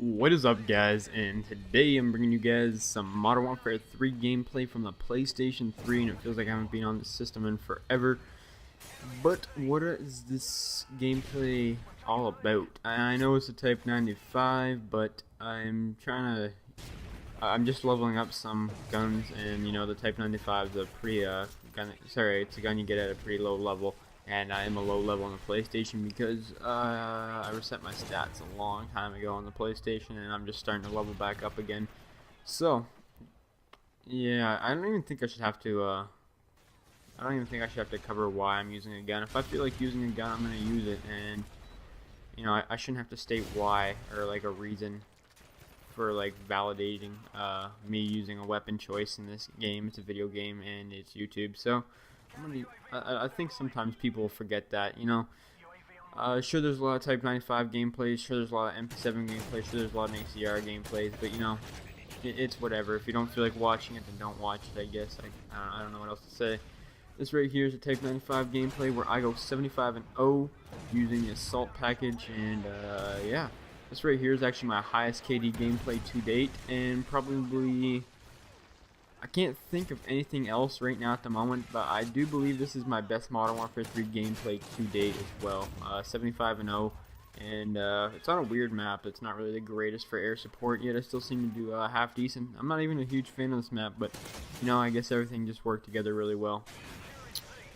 What is up, guys? And today I'm bringing you guys some Modern Warfare 3 gameplay from the PlayStation 3, and it feels like I haven't been on the system in forever. But what is this gameplay all about? I know it's a Type 95, but I'm just leveling up some guns, and the Type 95 is a pretty it's a gun you get at a pretty low level. And I am a low level on the PlayStation because I reset my stats a long time ago on the PlayStation, and I'm just starting to level back up again. So, yeah, I don't even think I should have to. I don't even think I should have to cover why I'm using a gun. If I feel like using a gun, I'm gonna use it, and I shouldn't have to state why or like a reason for like validating me using a weapon choice in this game. It's a video game and it's YouTube, so. I think sometimes people forget that, sure there's a lot of Type 95 gameplays, sure there's a lot of MP7 gameplays, sure there's a lot of ACR gameplays, but it's whatever. If you don't feel like watching it, then don't watch it, I guess. I don't know what else to say. This right here is a Type 95 gameplay where I go 75-0 using the assault package, and yeah. This right here is actually my highest KD gameplay to date, and probably... I can't think of anything else right now at the moment, but I do believe this is my best Modern Warfare 3 gameplay to date as well. 75-0, and it's on a weird map. It's not really the greatest for air support, yet I still seem to do half decent. I'm not even a huge fan of this map, but I guess everything just worked together really well.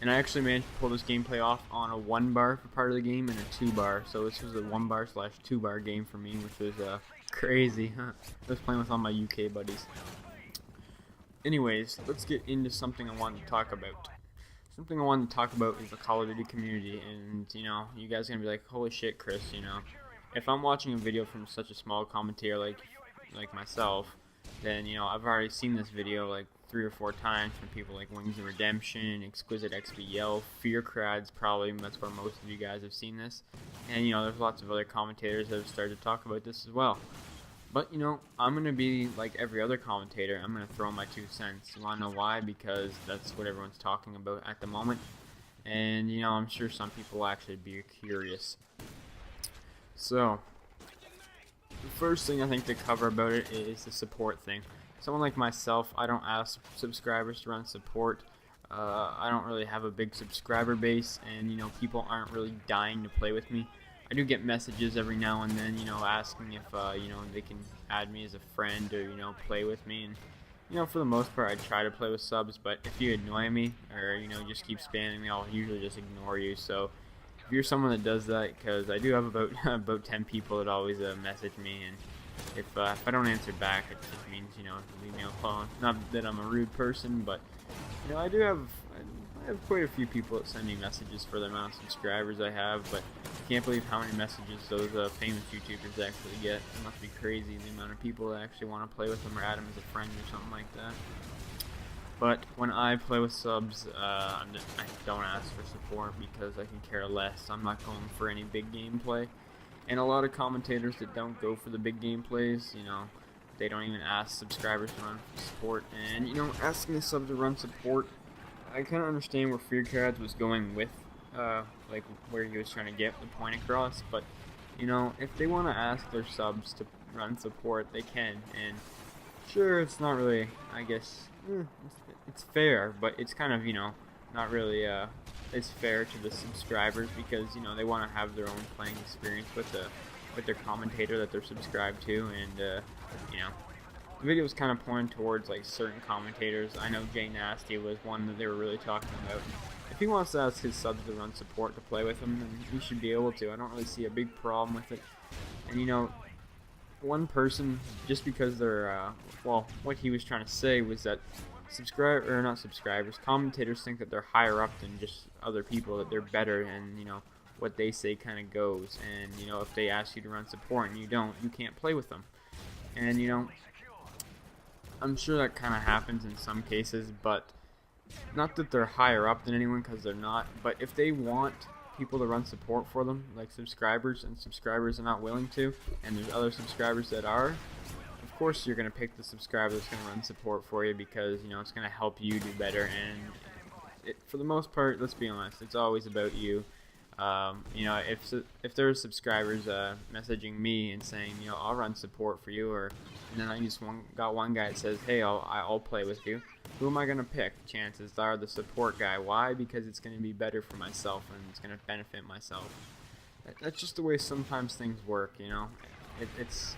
And I actually managed to pull this gameplay off on a 1-bar for part of the game and a 2-bar, so this was a 1-bar / 2-bar game for me, which was crazy. I was playing with all my UK buddies. Anyways, let's get into something I wanted to talk about. Something I wanted to talk about is the Call of Duty community, and you guys are gonna be like, holy shit, Chris, if I'm watching a video from such a small commentator like myself, then I've already seen this video like 3 or 4 times from people like Wings of Redemption, Exquisite XBL, Fearcrads, probably that's where most of you guys have seen this, and there's lots of other commentators that have started to talk about this as well. But, I'm going to be like every other commentator. I'm going to throw my 2 cents. You want to know why? Because that's what everyone's talking about at the moment. And, I'm sure some people will actually be curious. So, the first thing I think to cover about it is the support thing. Someone like myself, I don't ask subscribers to run support. I don't really have a big subscriber base, and, people aren't really dying to play with me. I do get messages every now and then, asking if, they can add me as a friend or, play with me. And, for the most part, I try to play with subs, but if you annoy me or, just keep spamming me, I'll usually just ignore you. So, if you're someone that does that, because I do have about about 10 people that always message me, and if I don't answer back, it just means, leave me alone. Not that I'm a rude person, but, I have quite a few people that send me messages for the amount of subscribers I have, but I can't believe how many messages those famous YouTubers actually get. It must be crazy the amount of people that actually want to play with them or add them as a friend or something like that. But when I play with subs, I don't ask for support because I can care less. I'm not going for any big gameplay. And a lot of commentators that don't go for the big gameplays, they don't even ask subscribers to run support. And, asking the sub to run support, I kind of understand where Fearcrads was going with, like where he was trying to get the point across, but, if they want to ask their subs to run support, they can, and sure, it's not really, I guess, it's fair, but it's kind of, not really, it's fair to the subscribers because, they want to have their own playing experience with their commentator that they're subscribed to, and, the video was kind of pointing towards like certain commentators. I know Jay Nasty was one that they were really talking about. If he wants to ask his subs to run support to play with him, then he should be able to. I don't really see a big problem with it. And one person, just because they're, well, what he was trying to say was that commentators think that they're higher up than just other people, that they're better, and what they say kind of goes. And if they ask you to run support and you don't, you can't play with them. And I'm sure that kind of happens in some cases, but not that they're higher up than anyone, because they're not. But if they want people to run support for them, like subscribers, and subscribers are not willing to, and there's other subscribers that are, of course you're going to pick the subscriber that's going to run support for you because, it's going to help you do better. And for the most part, let's be honest, it's always about you. You know, if there are subscribers messaging me and saying, you know, I'll run support for you, or and then I just got one guy that says, hey, I'll play with you. Who am I gonna pick? Chances are the support guy. Why? Because it's gonna be better for myself and it's gonna benefit myself. That's just the way sometimes things work, you know. It's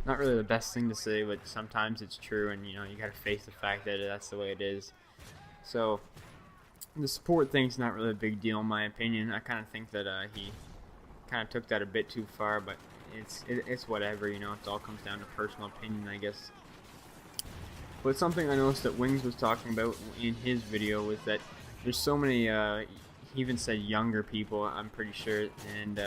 not really the best thing to say, but sometimes it's true, and you know, you gotta face the fact that that's the way it is. So the support thing's not really a big deal in my opinion. I kind of think that he kind of took that a bit too far, but it's whatever, you know. It all comes down to personal opinion, I guess. But something I noticed that Wings was talking about in his video was that there's so many, he even said younger people, I'm pretty sure, and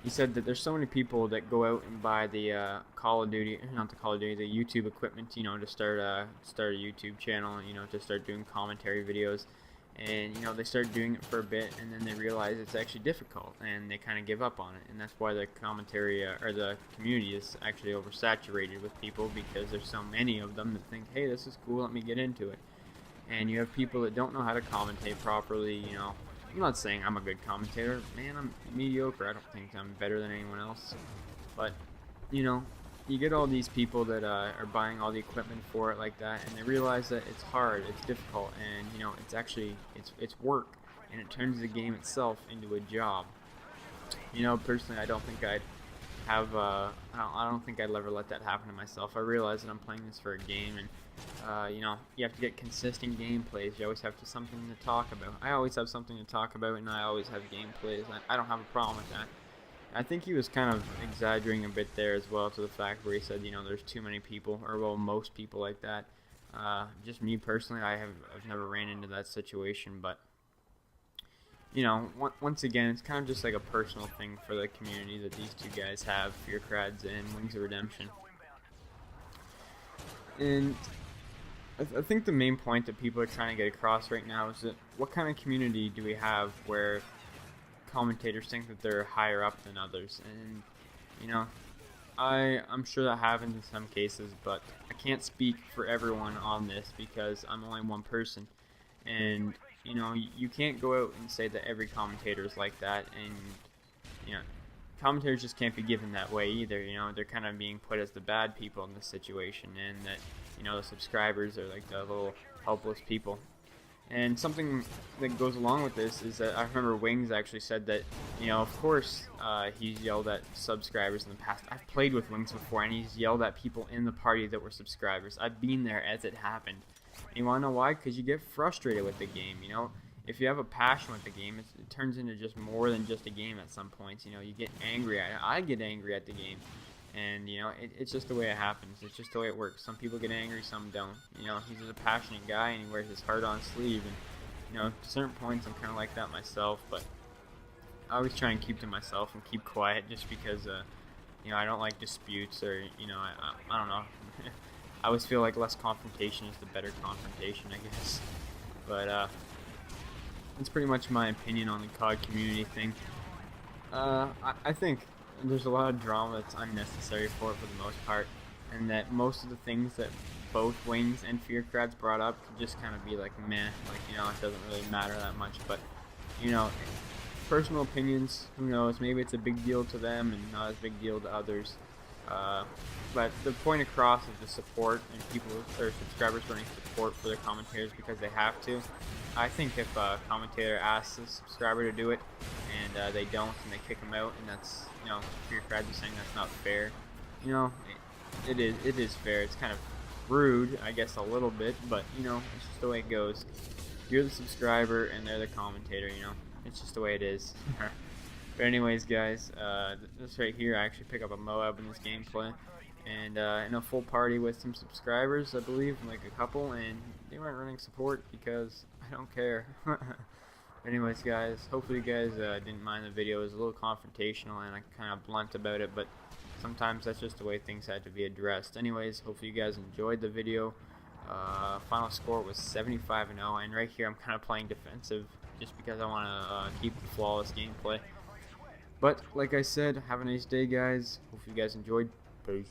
he said that there's so many people that go out and buy the Call of Duty, not the Call of Duty, the YouTube equipment, you know, to start a YouTube channel, you know, to start doing commentary videos. And you know, they start doing it for a bit, and then they realize it's actually difficult, and they kind of give up on it. And that's why the commentary or the community is actually oversaturated with people, because there's so many of them that think, hey, this is cool, let me get into it. And you have people that don't know how to commentate properly. You know, I'm not saying I'm a good commentator, man. I'm mediocre. I don't think I'm better than anyone else. But you know, you get all these people that are buying all the equipment for it like that, and they realize that it's hard, it's difficult, and you know, it's actually it's work, and it turns the game itself into a job. You know, personally, I don't think I'd have I don't think I'd ever let that happen to myself. I realize that I'm playing this for a game, and you know, you have to get consistent gameplays. You always have something to talk about. I always have something to talk about, and I always have gameplays. I don't have a problem with that. I think he was kind of exaggerating a bit there as well, to the fact where he said, you know, there's too many people, or well, most people like that. Just me personally, I've never ran into that situation, but you know, once again, it's kind of just like a personal thing for the community that these two guys have, Fear Crads and Wings of Redemption. And I think the main point that people are trying to get across right now is that what kind of community do we have where commentators think that they're higher up than others? And you know, I'm sure that happens in some cases, but I can't speak for everyone on this because I'm only one person. And you know, you can't go out and say that every commentator is like that, and you know, commentators just can't be given that way either. You know, they're kind of being put as the bad people in this situation, and that, you know, the subscribers are like the little helpless people. And something that goes along with this is that I remember Wings actually said that, you know, of course, he's yelled at subscribers in the past. I've played with Wings before, and he's yelled at people in the party that were subscribers. I've been there as it happened. And you want to know why? Because you get frustrated with the game, you know? If you have a passion with the game, it turns into just more than just a game at some points. You know, you get angry at it. I get angry at the game. And, you know, it's just the way it happens. It's just the way it works. Some people get angry, some don't. You know, he's just a passionate guy, and he wears his heart on his sleeve. And, you know, to certain points, I'm kind of like that myself. But I always try and keep to myself and keep quiet, just because, you know, I don't like disputes, or, you know, I don't know. I always feel like less confrontation is the better confrontation, I guess. But that's pretty much my opinion on the COD community thing. I think there's a lot of drama that's unnecessary for it for the most part, and that most of the things that both Wings and Fear Crads brought up could just kind of be like meh, like, you know, it doesn't really matter that much. But, you know, personal opinions, who knows, maybe it's a big deal to them and not as big deal to others. But the point across is the support, and people or subscribers running support for their commentators because they have to. I think if a commentator asks a subscriber to do it and they don't, and they kick them out, and that's, you know, Fear Crads is saying that's not fair. You know, it is fair. It's kind of rude, I guess, a little bit, but you know, it's just the way it goes. You're the subscriber and they're the commentator, you know. It's just the way it is. But anyways, guys, this right here, I actually pick up a MOAB in this gameplay, and in a full party with some subscribers, I believe, like a couple, and they weren't running support because I don't care. Anyways, guys, hopefully you guys didn't mind the video. It was a little confrontational and I kind of blunt about it, but sometimes that's just the way things had to be addressed. Anyways, hopefully you guys enjoyed the video. Final score was 75-0, and right here I'm kind of playing defensive just because I want to keep the flawless gameplay. But like I said, have a nice day, guys. Hopefully you guys enjoyed. Peace.